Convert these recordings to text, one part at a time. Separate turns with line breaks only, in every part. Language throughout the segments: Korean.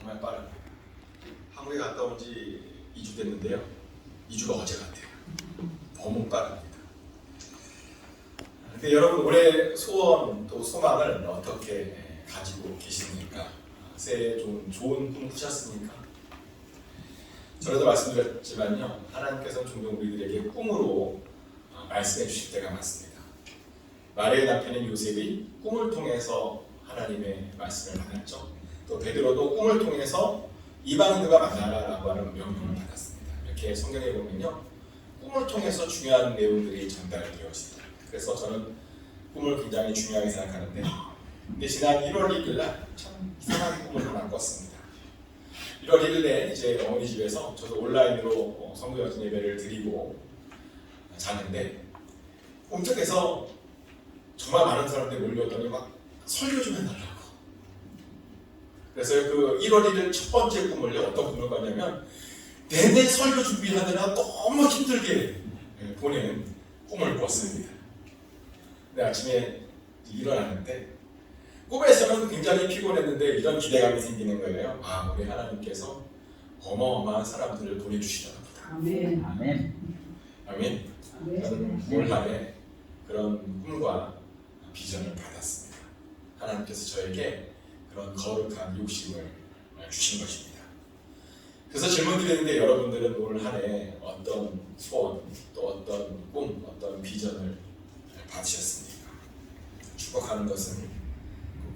정말 빠릅니다. 한국에 갔다 온 지 2주 됐는데요. 2주가 어제 같아요. 너무 빠릅니다. 근데 여러분 올해 소원 또 소망을 어떻게 가지고 계십니까? 새해 좀 좋은 꿈 꾸셨습니까? 전에도 말씀드렸지만요, 하나님께서는 종종 우리들에게 꿈으로 말씀해 주실 때가 많습니다. 마리아의 남편인 요셉이 꿈을 통해서 하나님의 말씀을 받았죠. 또 베드로도 꿈을 통해서 이방인들과 만나라라고 하는 명령을 받았습니다. 이렇게 성경에 보면요, 꿈을 통해서 중요한 내용들이 전달되었습니다. 그래서 저는 꿈을 굉장히 중요하게 생각하는데, 근데 지난 1월 1일 날 참 이상한 꿈을 하나 꿨습니다. 1월 1일에 이제 어머니 집에서 저도 온라인으로 성교여진 예배를 드리고 자는데, 꿈속에서 정말 많은 사람들이 몰려오더니 막 설교 좀 해달라고. 그래서 그 1월 1일 첫 번째 꿈을요, 어떤 꿈을 꿨냐면 내내 설교 준비하느라 너무 힘들게 보내는 꿈을 꿨습니다. 근데 아침에 일어났는데 꿈에서는 굉장히 피곤했는데 이런 기대감이 생기는 거예요. 아, 우리 하나님께서 어마어마한 사람들을 보내주시나 보다.
아멘.
아멘.
아멘. 저는 올 한해 그런 꿈과 비전을 받았습니다. 하나님께서 저에게 그런 거룩한 욕심을 주신 것입니다. 그래서 질문 드리는데, 여러분들은 올 한해 어떤 소원, 또 어떤 꿈, 어떤 비전을 받으셨습니까? 축복하는 것은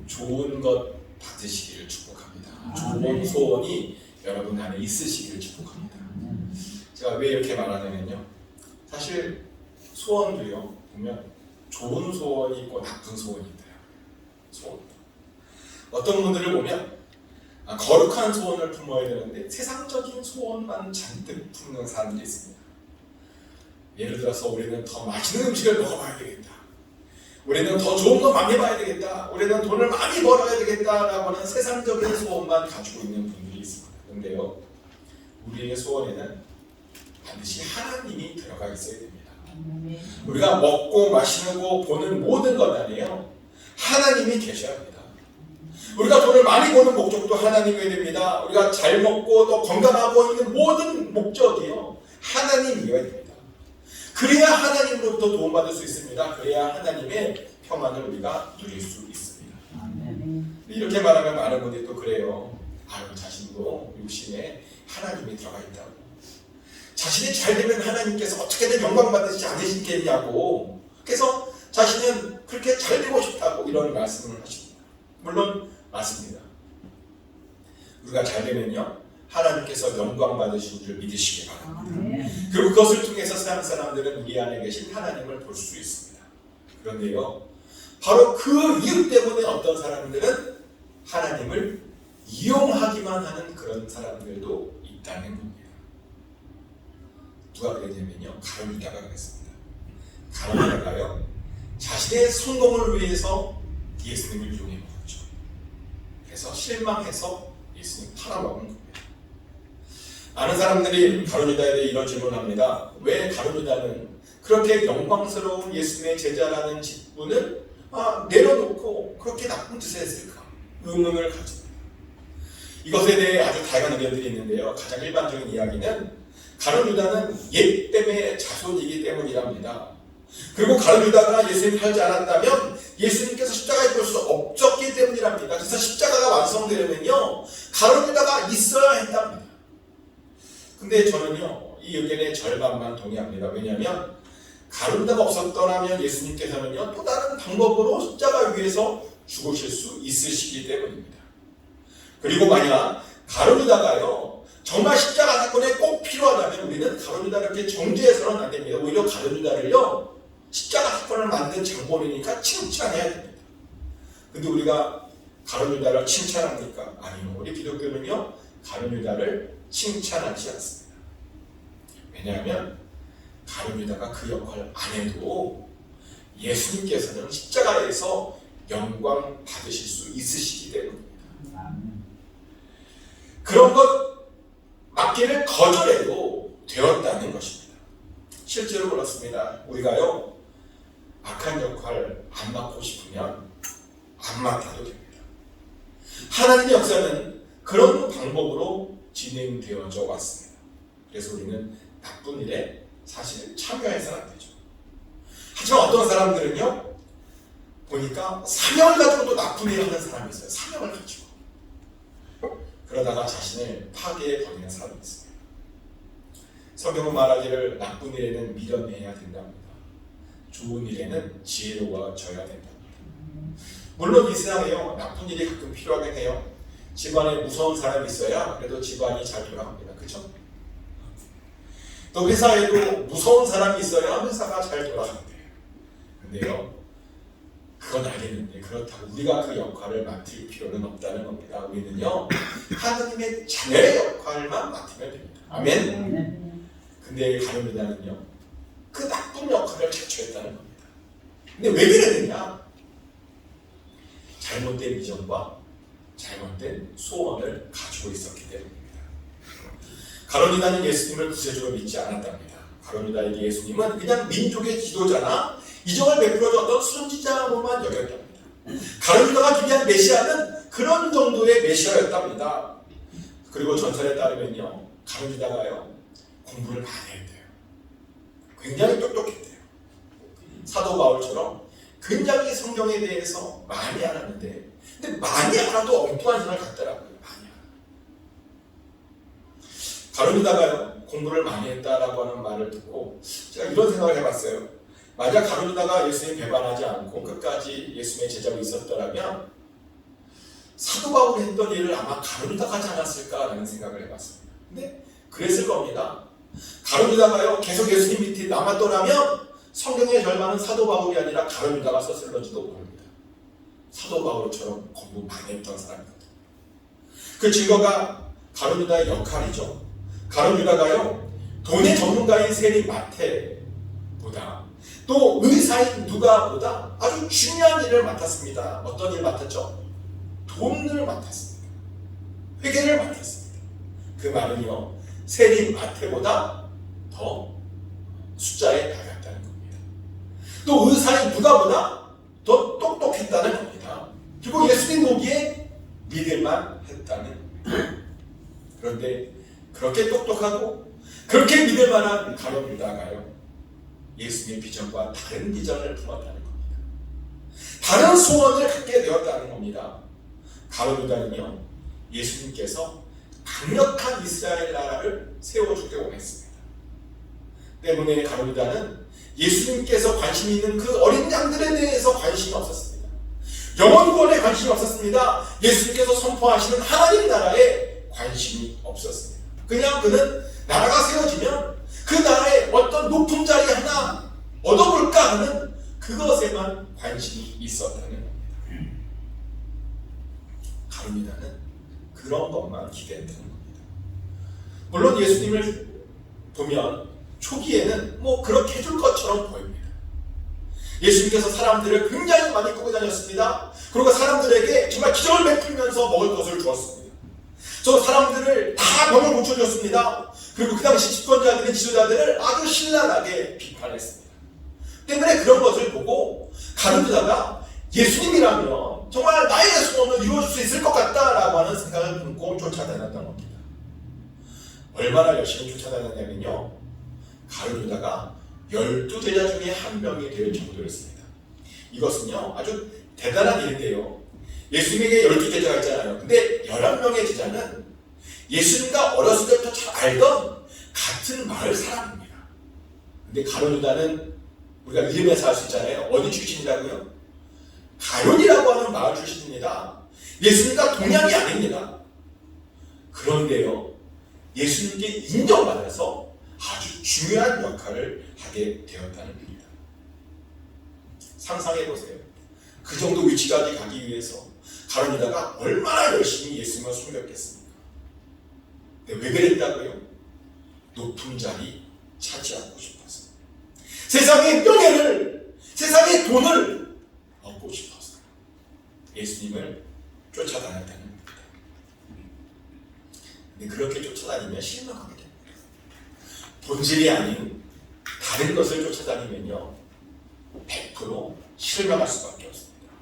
좋은 것 받으시기를 축복합니다. 좋은 소원이 여러분 안에 있으시기를 축복합니다. 제가 왜 이렇게 말하냐면요, 사실 소원도요, 보면 좋은 소원이 있고 나쁜 소원이 있어요. 소원. 어떤 분들을 보면 거룩한 소원을 품어야 되는데 세상적인 소원만 잔뜩 품는 사람들이 있습니다. 예를 들어서 우리는 더 맛있는 음식을 먹어봐야 되겠다, 우리는 더 좋은 거 많이 봐야 되겠다, 우리는 돈을 많이 벌어야 되겠다라고 하는 세상적인 소원만 가지고 있는 분들이 있습니다. 그런데요, 우리의 소원에는 반드시 하나님이 들어가 있어야 됩니다. 우리가 먹고 마시고 보는 모든 것 안에요, 하나님이 계셔야 합니다. 우리가 돈을 많이 버는 목적도 하나님이어야 됩니다. 우리가 잘 먹고 또 건강하고 있는 모든 목적이요, 하나님이어야 됩니다. 그래야 하나님으로부터 도움받을 수 있습니다. 그래야 하나님의 평안을 우리가 누릴 수 있습니다. 이렇게 말하면 많은 분들이 또 그래요. 아유, 자신도 욕심에 하나님이 들어가 있다고, 자신이 잘 되면 하나님께서 어떻게든 영광 받으시지 않으시겠냐고, 그래서 자신은 그렇게 잘 되고 싶다고 이런 말씀을 하십니다. 물론 맞습니다. 우리가 잘 되면요, 하나님께서 영광 받으신 줄 믿으시기 바랍니다. 그리고 그것을 통해서 세상 사람들은 우리 안에 계신 하나님을 볼 수 있습니다. 그런데요, 바로 그 이유 때문에 어떤 사람들은 하나님을 이용하기만 하는 그런 사람들도 있다는 겁니다. 누가 그랬냐면요, 가룟 유다가 그랬습니다. 가룟 유다가요, 자신의 성공을 위해서 예수님을 이용해 먹었죠. 그래서 실망해서 예수님 팔아먹은 겁니다. 많은 사람들이 가룟 유다에 대해 이런 질문을 합니다. 왜 가룟 유다는 그렇게 영광스러운 예수님의 제자라는 직분을 내려놓고 그렇게 나쁜 짓을 했을까? 의문을 가집니다. 이것에 대해 아주 다양한 의견들이 있는데요, 가장 일반적인 이야기는 가룟 유다는 옛 때문에 자손이기 때문이랍니다. 그리고 가룟 유다가 예수님 팔지 않았다면 예수님께서 십자가에 죽을 수 없었기 때문이랍니다. 그래서 십자가가 완성되려면요, 가룟 유다가 있어야 했답니다. 근데 저는요, 이 의견의 절반만 동의합니다. 왜냐하면 가룟 유다가 없었더라면 예수님께서는요, 또 다른 방법으로 십자가 위에서 죽으실 수 있으시기 때문입니다. 그리고 만약 가룟 유다가요, 정말 십자가 사건에 꼭 필요하다면 우리는 가룟 유다를 이렇게 정죄해서는 안 됩니다. 오히려 가룟 유다를요, 십자가 사건을 만든 장본이니까 칭찬해야 됩니다. 근데 우리가 가룟 유다를 칭찬합니까? 아니요. 우리 기독교는요, 가룟 유다를 칭찬하지 않습니다. 왜냐하면 가룟 유다가 그 역할을 안 해도 예수님께서는 십자가에서 영광 받으실 수 있으시기 때문입니다. 그런 것 맡기를 거절해도 되었다는 것입니다. 실제로 그렇습니다. 우리가요, 악한 역할 안 맡고 싶으면 안 맡아도 됩니다. 하나님의 역사는 그 그런 방법으로 진행되어져 왔습니다. 그래서 우리는 나쁜 일에 사실 참여해서는 안 되죠. 하지만 어떤 사람들은요, 보니까 사명을 가지고도 나쁜 일을 하는 사람이 있어요. 사명을 가지고. 그러다가 자신을 파괴에 버리는 사람이 있습니다. 성경은 말하기를 나쁜 일에는 미련해야 된답니다. 좋은 일에는 지혜로워져야 된답니다. 물론 이 세상에요, 나쁜 일이 가끔 필요하긴 해요. 집안에 무서운 사람이 있어야 그래도 집안이 잘 돌아갑니다. 그렇죠? 또 회사에도 무서운 사람이 있어야 회사가 잘 돌아간대요. 근데요, 그건 알겠는데 그렇다고 우리가 그 역할을 맡을 필요는 없다는 겁니다. 우리는요, 하나님의 자녀의 역할만 맡으면 됩니다. 아멘. 근데 가룟유다는요, 그 나쁜 역할을 자처했다는 겁니다. 근데 왜 그랬느냐? 잘못된 비전과 잘못된 소원을 가지고 있었기 때문입니다. 가룟유다는 예수님을 구세주로 믿지 않았답니다. 가룟유다에게 예수님은 그냥 민족의 지도자나 이적을 베풀어줬던 선지자로만 여겼답니다. 가룟유다가 기대한 메시아는 그런 정도의 메시아였답니다. 그리고 전설에 따르면요, 가룟유다가요, 공부를 많이 했대요. 굉장히 똑똑했대요. 사도 바울처럼 굉장히 성경에 대해서 많이 알았는데, 근데 많이 알아도 엉뚱한 생각을 갖더라고요. 많이 알아. 가룟유다가요, 공부를 많이 했다라고 하는 말을 듣고 제가 이런 생각을 해봤어요. 만약 가룟유다가 예수님 배반하지 않고 끝까지 예수님의 제자로 있었더라면 사도 바울이 했던 일을 아마 가룟유다가 하지 않았을까라는 생각을 해봤습니다. 근데 그랬을 겁니다. 가룟유다가요, 계속 예수님 밑에 남았더라면 성경의 절반은 사도 바울이 아니라 가룟유다가 썼을런지도 모릅니다. 사도 바울처럼 공부 많이 했던 사람이거든요. 그 증거가 가룟유다의 역할이죠. 가룟유다가요, 돈의 전문가인 세리 마태보다 또 의사인 누가보다 아주 중요한 일을 맡았습니다. 어떤 일 맡았죠? 돈을 맡았습니다. 회계를 맡았습니다. 그 말은요, 세리 마태보다 더 숫자에 달했다는 겁니다. 또 의사인 누가보다 더 똑똑했다는 겁니다. 그리고 예수님 보기에 믿을만 했다는 겁니다. 그런데 그렇게 똑똑하고 그렇게 믿을 만한 가룟유다가요, 예수님의 비전과 다른 비전을 품었다는 겁니다. 다른 소원을 갖게 되었다는 겁니다. 가룟유다는요, 예수님께서 강력한 이스라엘 나라를 세워주길 원했습니다. 때문에 가룟유다는 예수님께서 관심이 있는 그 어린 양들에 대해서 관심이 없었습니다. 영원 구원에 관심이 없었습니다. 예수님께서 선포하시는 하나님 나라에 관심이 없었습니다. 그냥 그는 나라가 세워지면 그 나라에 어떤 높은 자리 하나 얻어볼까 하는 그것에만 관심이 있었다는 겁니다. 가룟유다는 그런 것만 기대했다는 겁니다. 물론 예수님을 보면 초기에는 뭐 그렇게 해줄 것처럼 보입니다. 예수님께서 사람들을 굉장히 많이 끌고 다녔습니다. 그리고 사람들에게 정말 기적을 베풀면서 먹을 것을 주었습니다. 저 사람들을 다 병을 고쳐줬습니다. 그리고 그 당시 집권자들은 지도자들을 아주 신랄하게 비판했습니다. 때문에 그런 것을 보고 가룟유다가 예수님이라면 정말 나의 소원을 이루어줄 수 있을 것 같다라고 하는 생각을 품고 쫓아다녔던 겁니다. 얼마나 열심히 쫓아다녔냐면요, 가룟유다가 12제자 중에 한 명이 될 정도였습니다. 이것은요, 아주 대단한 일인데요, 예수님에게 12제자가 있잖아요. 근데 11명의 제자는 예수님과 어렸을 때부터 잘 알던 같은 마을 사람입니다. 근데 가룟유다는 우리가 이름에서 알 수 있잖아요. 어디 출신이라고요? 가룟이라고 하는 마을 출신입니다. 예수님과 동양이 아닙니다. 그런데요, 예수님께 인정받아서 아주 중요한 역할을 하게 되었다는 겁니다. 상상해보세요. 그 정도 위치까지 가기 위해서 가룟유다가 얼마나 열심히 예수님을 섬겼겠습니까? 근데 왜 그랬다고요? 높은 자리 차지하고 싶어서, 세상의 명예를, 세상의 돈을 얻고 싶어서 예수님을 쫓아다녔다는 겁니다. 근데 그렇게 쫓아다니면 실망하게 됩니다. 본질이 아닌 다른 것을 쫓아다니면요, 100% 실망할 수밖에 없습니다.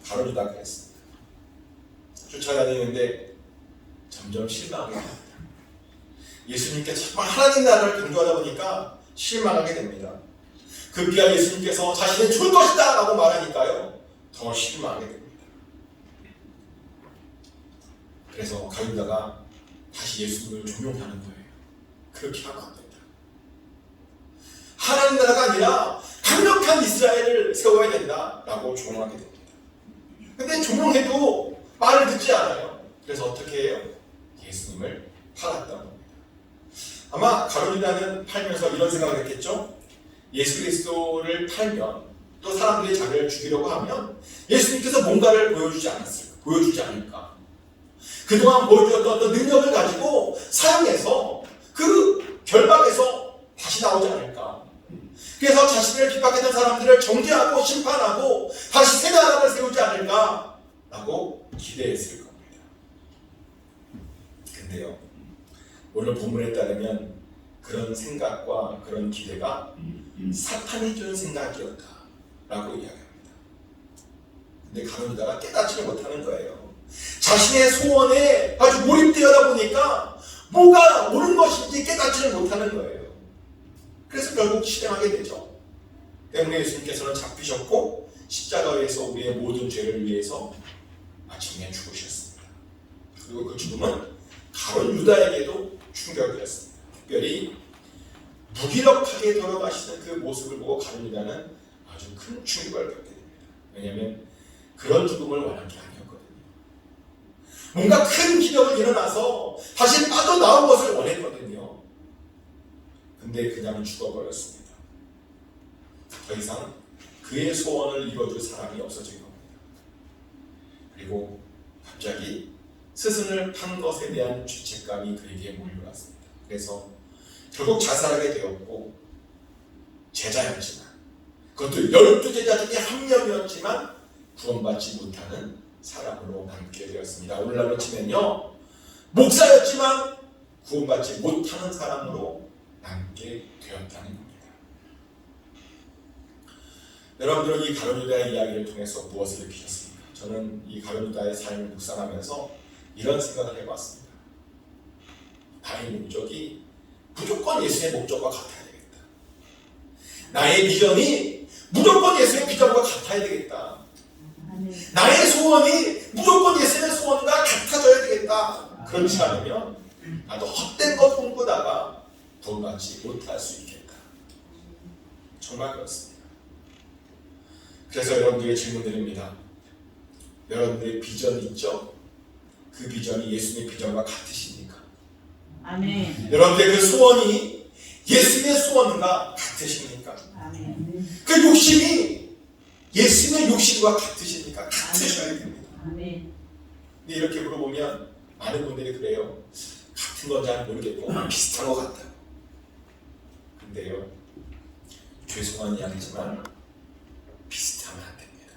가룟유다가 그랬습니다. 쫓아다니는데 점점 실망하게 됩니다. 예수님께 정말 하나님 나라를 강조하다 보니까 실망하게 됩니다. 급기야 예수님께서 자신은 줄 것이다 라고 말하니까요, 더 실망하게 됩니다. 그래서 가룟유다가 다시 예수님을 종용하는 거예요. 그렇게 하면 안 된다. 하나님 나라가 아니라 강력한 이스라엘을 세워야 된다 라고 종용하게 됩니다. 근데 종용해도 말을 듣지 않아요. 그래서 어떻게 해요? 예수님을 팔았던 겁니다. 아마 가룟유다는 팔면서 이런 생각을 했겠죠? 예수 그리스도를 팔면 또 사람들이 자기를 죽이려고 하면 예수님께서 뭔가를 보여주지 않을까? 그동안 보여주었던 어떤 능력을 가지고 사용해서 그 결박에서 다시 나오지 않을까? 그래서 자신을 핍박했던 사람들을 정죄하고 심판하고 다시 새 나라를 세우지 않을까? 라고 기대했을 겁니다. 근데요, 오늘 본문에 따르면 그런 생각과 그런 기대가 사탄이 준 생각이었다 라고 이야기합니다. 근데 가룟유다가 깨닫지를 못하는 거예요. 자신의 소원에 아주 몰입되어다 보니까 뭐가 옳은 것인지 깨닫지를 못하는 거예요. 그래서 결국 실행하게 되죠. 때문에 예수님께서는 잡히셨고 십자가에서 우리의 모든 죄를 위해서 마침내 죽으셨습니다. 그리고 그 죽음은 가룟유다에게도 충격이었습니다. 특별히 무기력하게 돌아가시는 그 모습을 보고 가룟유다는 아주 큰 충격을 받게 됩니다. 왜냐하면 그런 죽음을 원한 게 아니었거든요. 뭔가 큰 기적을 일어나서 다시 빠져나온 것을 원했거든요. 근데 그냥 죽어버렸습니다. 더 이상 그의 소원을 이뤄줄 사람이 없어진 겁니다. 그리고 갑자기 스승을 판 것에 대한 죄책감이 그에게 몰려왔습니다. 그래서 결국 자살하게 되었고, 제자였지만, 그것도 12제자 중에 한 명이었지만 구원받지 못하는 사람으로 남게 되었습니다. 오늘날로 치면요, 목사였지만 구원받지 못하는 사람으로 남게 되었다는 겁니다. 여러분들은 이 가룟유다의 이야기를 통해서 무엇을 느끼셨습니까? 저는 이 가룟유다의 삶을 묵상하면서 이런 생각을 해봤습니다. 나의 목적이 무조건 예수의 목적과 같아야 되겠다. 나의 비전이 무조건 예수의 비전과 같아야 되겠다. 나의 소원이 무조건 예수의 소원과 같아져야 되겠다. 그렇지 않으면 나도 헛된 것 꿈꾸다가 구원받지 못할 수 있겠다. 정말 그렇습니다. 그래서 여러분들에게 질문 드립니다. 여러분들의 비전이 있죠? 그 비전이 예수님의 비전과 같으십니까? 아멘. 여러분들의 그 소원이 예수님의 소원과 같으십니까? 아멘. 그 욕심이 예수님의 욕심과 같으십니까? 같으셔야 됩니다. 아멘. 근데 이렇게 물어보면 많은 분들이 그래요. 같은 건 잘 모르겠고 비슷한 것 같아요. 근데요, 죄송한 이야기지만 비슷하면 안 됩니다.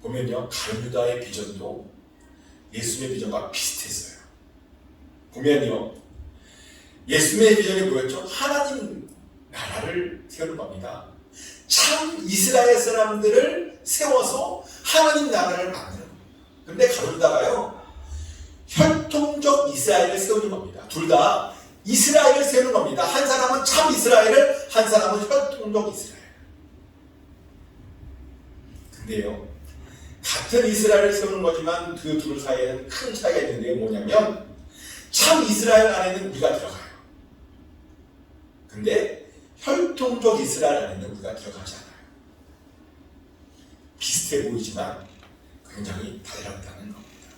보면요, 가룟유다의 비전도 예수님의 비전과 비슷했어요. 보면요, 예수님의 비전이 뭐였죠? 하나님 나라를 세우는 겁니다. 참 이스라엘 사람들을 세워서 하나님 나라를 만드는 겁니다. 근데 가룟유다가요, 혈통적 이스라엘을 세우는 겁니다. 둘 다 이스라엘을 세우는 겁니다. 한 사람은 참 이스라엘을, 한 사람은 혈통적 이스라엘. 근데요, 같은 이스라엘을 세우는 거지만 그 둘 사이에는 큰 차이가 있는데 뭐냐면, 참 이스라엘 안에는 우리가 들어가요. 근데 혈통적 이스라엘 안에는 우리가 들어가지 않아요. 비슷해 보이지만 굉장히 달랐다는 겁니다.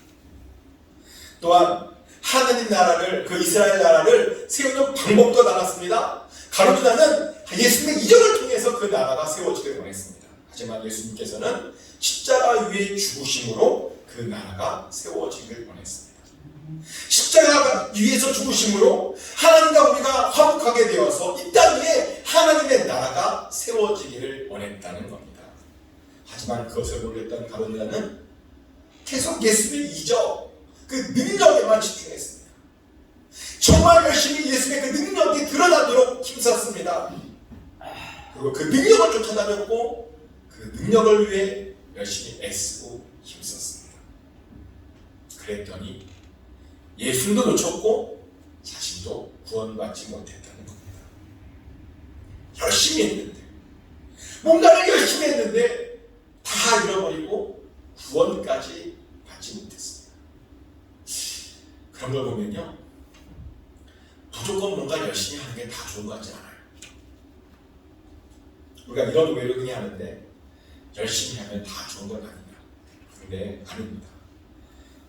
또한 하나님 나라를, 그 이스라엘 나라를 세우는 방법도 달랐습니다. 가룟유다는 예수님의 이적을 통해서 그 나라가 세워지길 원했습니다. 하지만 예수님께서는 십자가 위에 죽으심으로 그 나라가 세워지길 원했습니다. 십자가 위에서 죽으심으로 하나님과 우리가 화목하게 되어서 이 땅 위에 하나님의 나라가 세워지기를 원했다는 겁니다. 하지만 그것을 모르겠던 가룟유다는 계속 예수님의 이적, 그 능력에만 집중했습니다. 정말 열심히 예수님의 그 능력이 드러나도록 힘썼습니다. 그리고 그 능력을 쫓아다녔고 그 능력을 위해 열심히 애쓰고 힘썼습니다. 그랬더니 예수님도 놓쳤고 자신도 구원받지 못했다는 겁니다. 열심히 했는데, 뭔가를 열심히 했는데 다 잃어버리고 구원까지 받지 못했습니다. 그런 걸 보면요, 무조건 뭔가 열심히 하는 게 다 좋은 것 같지 않아요. 우리가 이런 오해를 흔히 하는데, 열심히 하면 다 좋은 건 아니냐. 근데 아닙니다.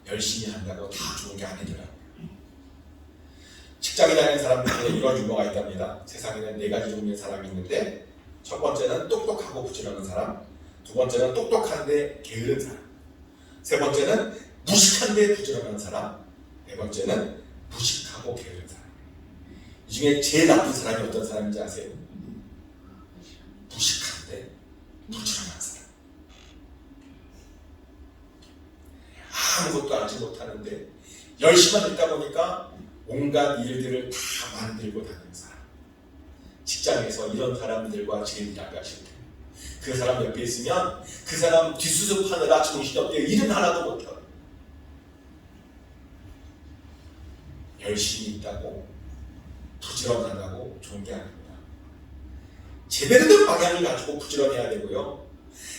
열심히 한다고 다 좋은 게 아니더라고요. 직장에 다니는 사람들에게 이런 유머가 있답니다. 세상에는 4가지 종류의 사람이 있는데, 첫 번째는 똑똑하고 부지런한 사람, 두 번째는 똑똑한데 게으른 사람, 세 번째는 무식한데 부지런한 사람, 네 번째는 무식하고 게으른 사람. 이 중에 제일 나쁜 사람이 어떤 사람인지 아세요? 무식한데 부지런한 사람. 아무것도 알지 못하는데 열심히만 있다 보니까 온갖 일들을 다 만들고 다니는 사람. 직장에서 이런 사람들과 제일 잘 가실 때 그 사람 옆에 있으면 그 사람 뒷수습하느라 정신이 없대요. 일은 하나도 못해요. 열심히 있다고 부지런하다고 좋은 게 아닙니다. 제대로 된 방향을 가지고 부지런해야 되고요,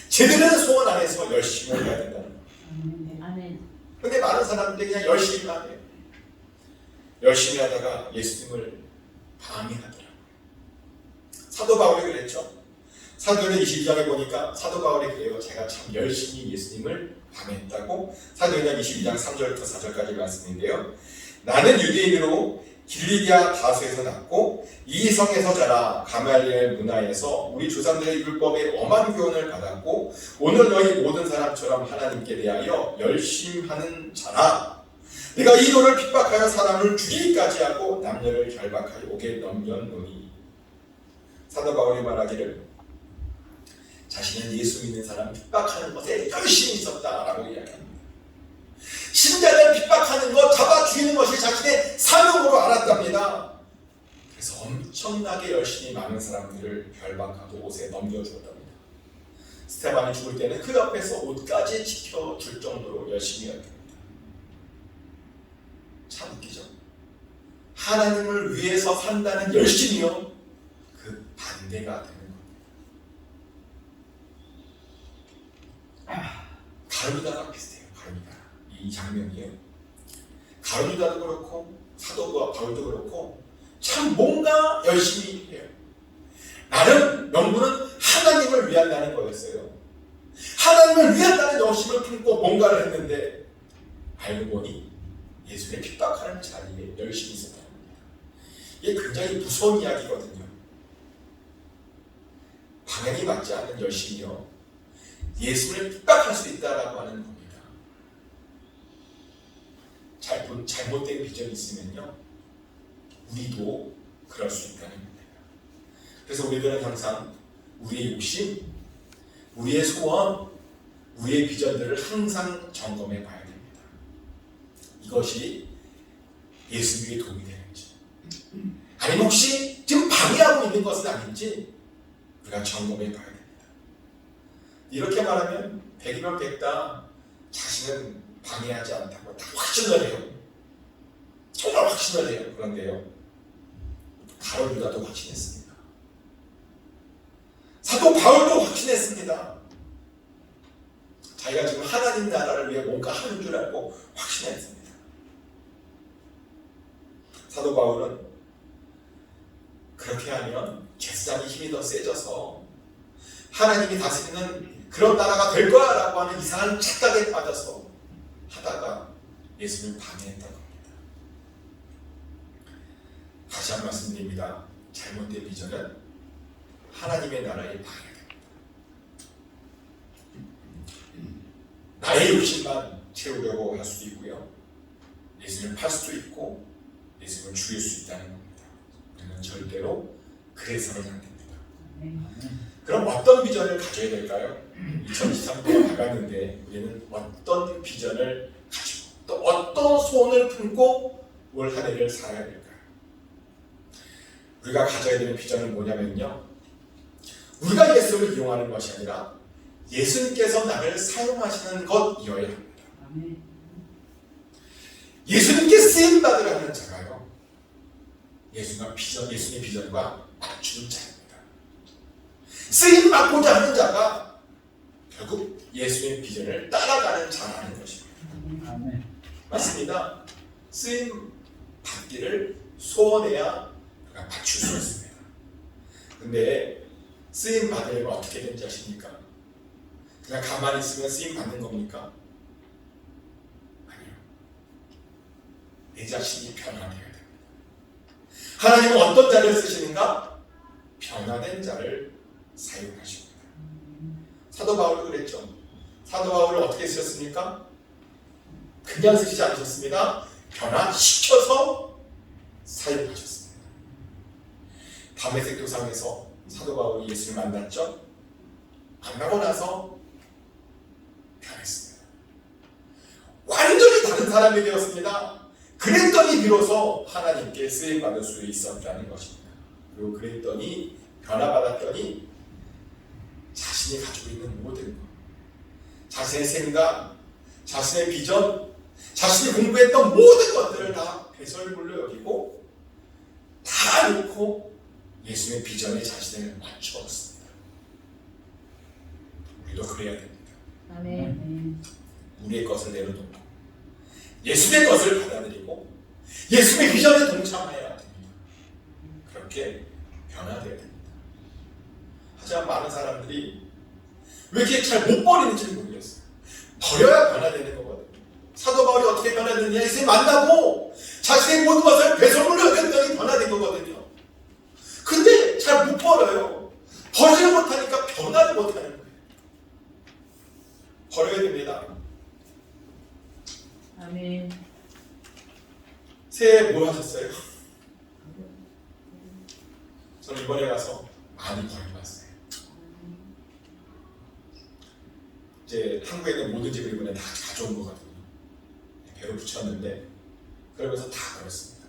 제대로 된 소원 안에서 열심히 해야 된다는 거예요. 근데 많은 사람들이 그냥 열심히만 해요. 열심히 하다가 예수님을 방해하더라고요. 사도 바울이 그랬죠. 사도행전 22장에 보니까 사도 바울이 그래요. 제가 참 열심히 예수님을 방해했다고. 사도행전 22장 3절부터 4절까지 말씀인데요. 나는 유대인으로 길리기아 다소에서 났고 이 성에서 자라 가말리엘 문화에서 우리 조상들의 율법에 엄한 교훈을 받았고 오늘 너희 모든 사람처럼 하나님께 대하여 열심하는 자라. 내가 이 도를 핍박하여 사람을 죽이기까지 하고 남녀를 결박하여 옥에 넘겼노니. 사도 바울이 말하기를 자신은 예수 믿는 사람 핍박하는 것에 열심히 있었다라고 이야기합니다. 신자를 핍박하는 것, 잡아 죽이는 것이 자신의 사명으로 알았답니다. 그래서 엄청나게 열심히 많은 사람들을 결박하고 옷에 넘겨주었답니다. 스테반이 죽을 때는 그 옆에서 옷까지 지켜줄 정도로 열심히 했답니다. 참 웃기죠? 하나님을 위해서 산다는 열심이요, 그 반대가 되는 겁니다. 가룟유다가 비슷해요. 가룟유다. 이 장면이에요. 가룟유다도 그렇고 사도 바울도 그렇고 참 뭔가 열심히 해요. 나는 명분은 하나님을 위한다는 거였어요. 하나님을 위한다는 열심을 품고 뭔가를 했는데 알고 보니 예수를 핍박하는 자리에 열심히 있었다는 겁니다. 이게 굉장히 무서운 이야기거든요. 방향이 맞지 않는 열심이요, 예수를 핍박할 수 있다라고 하는 겁니다. 잘못된 비전이 있으면요, 우리도 그럴 수 있다는 겁니다. 그래서 우리들은 항상 우리의 욕심, 우리의 소원, 우리의 비전들을 항상 점검해 봐야 됩니다. 이것이 예수님에게 도움이 되는지, 아니면 혹시 지금 방해하고 있는 것은 아닌지 우리가 점검해 봐야 됩니다. 이렇게 말하면 100이면 100다 자신은 방해하지 않다고 다 확신을 해요. 정말 확신을 해요. 그런데요, 가룟유다도 확신했습니다. 사도 바울도 확신했습니다. 자기가 지금 하나님 나라를 위해 뭔가 하는 줄 알고 확신했습니다. 사도 바울은 그렇게 하면 제사장의 힘이 더 세져서 하나님이 다스리는 그런 나라가 될 거야라고 하는 이상한 착각에 빠져서 하다가 예수를 방해했다고 합니다. 다시 한 말씀드립니다. 잘못된 비전은 하나님의 나라에 방해됩니다. 나의 욕심만 채우려고 할 수도 있고요, 예수를 팔 수도 있고 예수를 죽일 수 있다는 겁니다. 우리는 절대로 그래서는 안 됩니다. 그럼 어떤 비전을 가져야 될까요? 2023년에 나갔는데 우리는 어떤 비전을 가지고 또 어떤 소원을 품고 올 한 해를 살아야 될까요? 우리가 가져야 되는 비전은 뭐냐면요, 우리가 예수를 이용하는 것이 아니라 예수님께서 나를 사용하시는 것이어야 합니다. 예수님께 쓰임 받으려 하는 자가요, 예수님의 비전과 맞추는 자입니다. 쓰임 받고자 하는 자가 결국 예수님의 비전을 따라가는 자라는 것입니다.
아멘.
맞습니다. 쓰임 받기를 소원해야 그가 맞출 수 있습니다. 근데 쓰임 받으려면 어떻게 되는지 아십니까? 그냥 가만히 있으면 쓰임 받는 겁니까? 아니요. 내 자신이 변화되어야 됩니다. 하나님은 어떤 자를 쓰시는가? 변화된 자를 사용하십니다. 사도 바울도 그랬죠. 사도 바울을 어떻게 쓰셨습니까? 그냥 쓰시지 않으셨습니다. 변화시켜서 사용하셨습니다. 다메섹 도상에서 사도 바울이 예수를 만났죠. 만나고 나서 변했습니다. 완전히 다른 사람이 되었습니다. 그랬더니 비로소 하나님께 쓰임받을 수 있었다는 것입니다. 그리고 그랬더니 변화받았더니 자신이 가지고 있는 모든 것, 자신의 생각, 자신의 비전, 자신이 공부했던 모든 것들을 다 배설물로 여기고 다 놓고 예수님의 비전에 자신을 맞추었습니다. 우리도 그래야 됩니다.
아멘.
우리의 것을 내려놓고 예수의 것을 받아들이고 예수의 비전에 동참해야 됩니다. 그렇게 변화되어야 됩니다. 하지만 많은 사람들이 왜 이렇게 잘 못 버리는지 모르겠어요. 버려야 변화되는 거거든요. 사도 바울이 어떻게 변화됐느냐? 예수님 만나고 자신의 모든 것을 배설물로 여겼더니 변화된 거거든요. 근데 잘 못 버려요. 버리지 못하니까 변화를 못하는 거예요. 버려야 됩니다.
아멘.
새해 뭐 하셨어요? 저는 이번에 가서 많이 버려봤어요. 이제 한국에 있는 모든 집을 이번에 다 가져온 거거든요. 배로 붙였는데 그러면서 다 버렸습니다.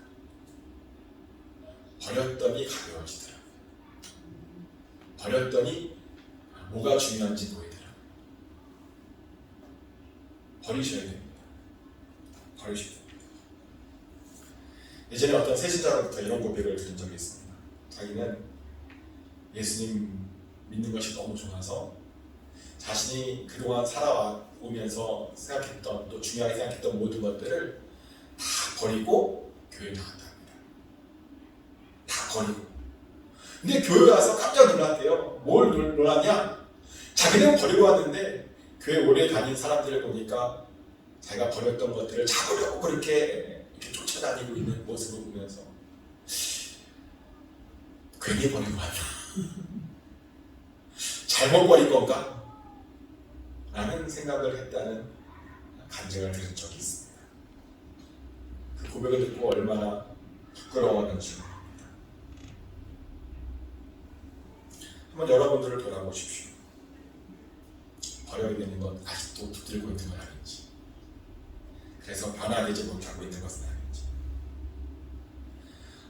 버렸더니 가벼워지더라고요. 버렸더니 뭐가 중요한지 보이더라고요. 버리셔야 됩니다. 버리셔야 됩니다. 예전에 어떤 세신자로부터 이런 고백을 들은 적이 있습니다. 자기는 예수님 믿는 것이 너무 좋아서 자신이 그동안 살아오면서 생각했던, 또 중요하게 생각했던 모든 것들을 다 버리고 교회에 나왔답니다. 다 버리고. 근데 교회 와서 깜짝 놀랐대요. 뭘 놀랐냐? 자기는 버리고 왔는데 교회 오래 다닌 사람들을 보니까 자기가 버렸던 것들을 잡으려고 그렇게 쫓아다니고 있는 모습을 보면서 괜히 버린 거 아니야? 잘못 버린 건가? 라는 생각을 했다는 간증을 들은 적이 있습니다. 그 고백을 듣고 얼마나 부끄러웠는지 모릅니다. 한번 여러분들을 돌아보십시오. 버려야 되는 것 아직도 붙들고 있는 건 아닌지, 그래서 변화되지 못하고 있는 것은 아닌지.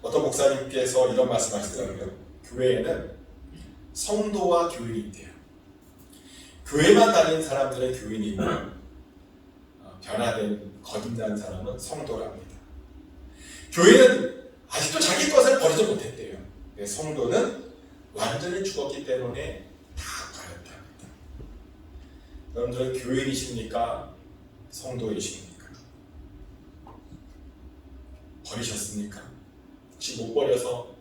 어떤 목사님께서 이런 말씀하시더라고요. 교회에는 성도와 교인이 있대요. 교회만 다니는 사람들은 교인이고 변화된 거듭난 사람은 성도랍니다. 교회는 아직도 자기 것을 버리지 못했대요. 성도는 완전히 죽었기 때문에 다 버렸답니다. 여러분들은 교인이십니까? 성도이십니까? 버리셨습니까? 혹시 못 버려서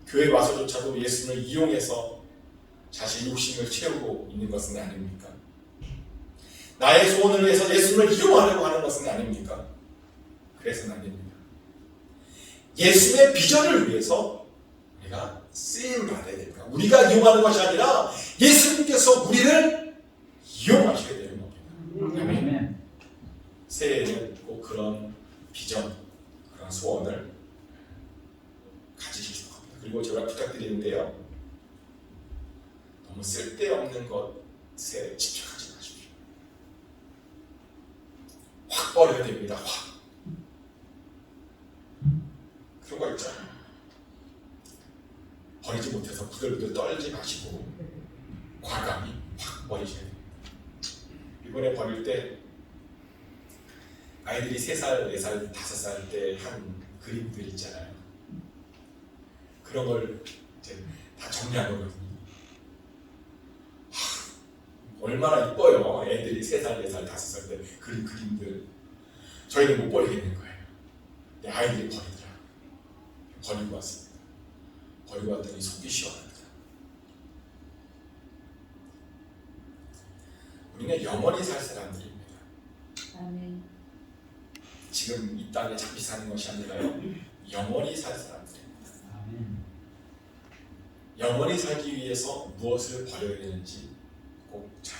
교회 와서조차도 예수님을 이용해서 자신의 욕심을 채우고 있는 것은 아닙니까? 나의 소원을 위해서 예수님을 이용하려고 하는 것은 아닙니까? 그래서는 아닙니다. 예수님의 비전을 위해서 우리가 쓰임 받아야 됩니다. 우리가 이용하는 것이 아니라 예수님께서 우리를 이용하셔야 되는 겁니다.
아멘.
새해에는 꼭 그런 비전, 그런 소원을 가지실 겁니다. 그리고 제가 부탁드리는데요, 너무 쓸데없는 것에 집착하지 마십시오. 확 버려야 됩니다. 확. 그런 거 있잖아요. 버리지 못해서 부들부들 떨지 마시고 과감히 확 버리셔야 됩니다. 이번에 버릴 때 아이들이 3살, 4살, 5살 때 한 그림들 있잖아요. 그런 걸 이제 다 정리한 거거든요. 얼마나 이뻐요. 애들이 3살, 4살, 5살 때 그린 그림들. 저희는 못 버리겠는 거예요. 근데 아이들이 버리더라고요. 버리고 왔습니다. 버리고 왔더니 속이 시원합니다. 우리는 영원히 살 사람들입니다.
아멘.
지금 이 땅에 잠시 사는 것이 아니라요. 영원히 살 사람들입니다. 영원히 살기 위해서 무엇을 버려야 되는지 꼭 잘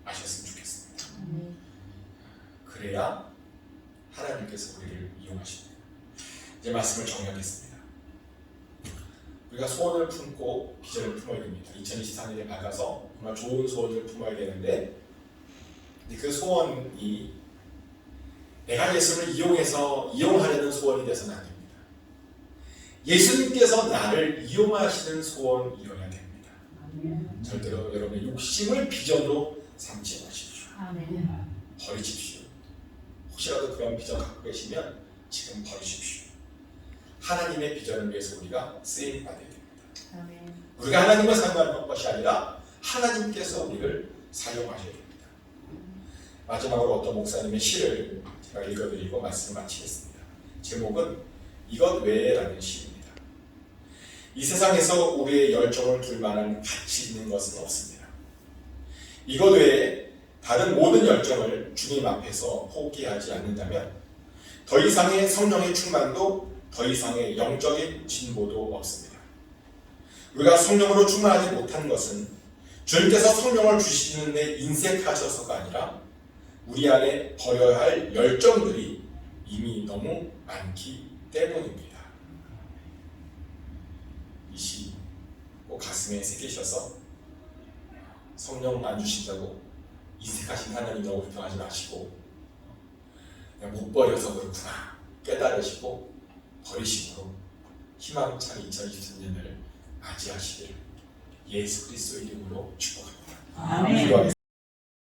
아셨으면 좋겠습니다.
아멘.
그래야 하나님께서 우리를 이용하십니다. 이제 말씀을 정리하겠습니다. 우리가 소원을 품고 비전을 품어야 됩니다. 2024년에 밝아서 정말 좋은 소원을 품어야 되는데 그 소원이 내가 예수를 이용하려는 소원이 되서는 안 됩니다. 예수님께서 나를 이용하시는 소원이어야 됩니다.
아멘.
절대로 여러분의 욕심을 비전으로 삼지 마십시오.
아멘.
버리십시오. 혹시라도 그런 비전 갖고 계시면 지금 버리십시오. 하나님의 비전을 위해서 우리가 쓰임 받아야 됩니다.
아멘.
우리가 하나님을 사용하는 것이 아니라 하나님께서 우리를 사용하셔야 됩니다. 마지막으로 어떤 목사님의 시를 제가 읽어드리고 말씀을 마치겠습니다. 제목은 이것 외에라는 시입니다. 이 세상에서 우리의 열정을 둘 만한 가치 있는 것은 없습니다. 이것 외에 다른 모든 열정을 주님 앞에서 포기하지 않는다면 더 이상의 성령의 충만도 더 이상의 영적인 진보도 없습니다. 우리가 성령으로 충만하지 못한 것은 주님께서 성령을 주시는 데 인색하셔서가 아니라 우리 안에 버려야 할 열정들이 이미 너무 많기 때문입니다. 이 시 꼭 가슴에 새기셔서 성령 안 주신다고 인색하신 하나님 너무 불평하지 마시고 그냥 못 버려서 그렇구나 깨달으시고 버리심으로 희망찬 2023년을 맞이하시기를 예수 그리스도의 이름으로 축복합니다.
아멘.
기도하겠습니다.